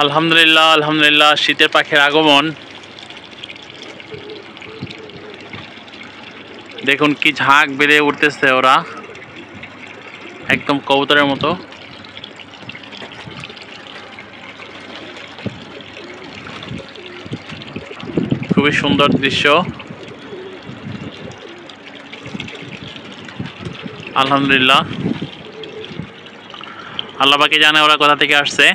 আলহামদুলিল্লাহ আলহামদুলিল্লাহ শীতের পাখির আগমন। দেখুন কি ঝাঁক বেঁধে উঠতেছে ওরা, একদম কবুতরের মতো। খুবই সুন্দর দৃশ্য। আলহামদুলিল্লাহ, আল্লাহ পাকই জানে ওরা কোথা থেকে আসছে।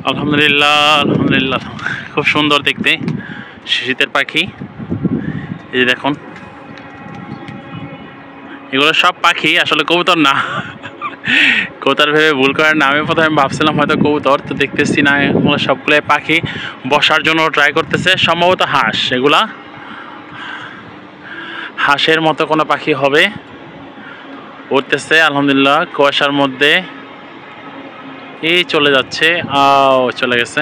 আলহামদুলিল্লাহ আলহামদুলিল্লাহ, খুব সুন্দর দেখতে শীতের পাখি। এই যে দেখুন, এগুলো সব পাখি, আসলে কবুতর না। কবুতর ভেবে ভুল করেন না, আমি প্রথমে ভাবছিলাম হয়তো কবুতর, তো দেখতেছি না, এগুলো সবগুলো পাখি বসার জন্য ট্রাই করতেছে। সম্ভবত হাঁস, এগুলা হাঁসের মতো কোনো পাখি হবে, উঠতেছে আলহামদুলিল্লাহ কুয়াশার মধ্যে। এই চলে যাচ্ছে, চলে গেছে।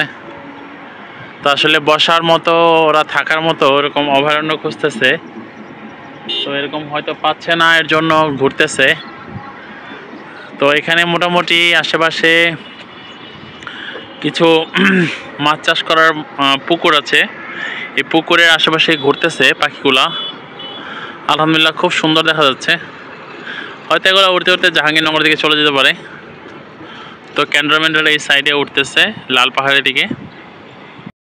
তো আসলে বসার মতো, ওরা থাকার মতো এরকম অভয়ারণ্য খুঁজতেছে, তো এরকম হয়তো পাচ্ছে না, এর জন্য ঘুরতেছে। তো এখানে মোটামুটি আশেপাশে কিছু মাছ চাষ করার পুকুর আছে, এই পুকুরের আশেপাশে ঘুরতেছে পাখিগুলা। আলহামদুলিল্লাহ খুব সুন্দর দেখা যাচ্ছে। হয়তো এগুলো উড়তে উড়তে জাহাঙ্গীরনগর দিকে চলে যেতে পারে। তো ক্যান্টনমেন্টের এই সাইডে উঠতেছে লাল পাহাড়ের দিকে।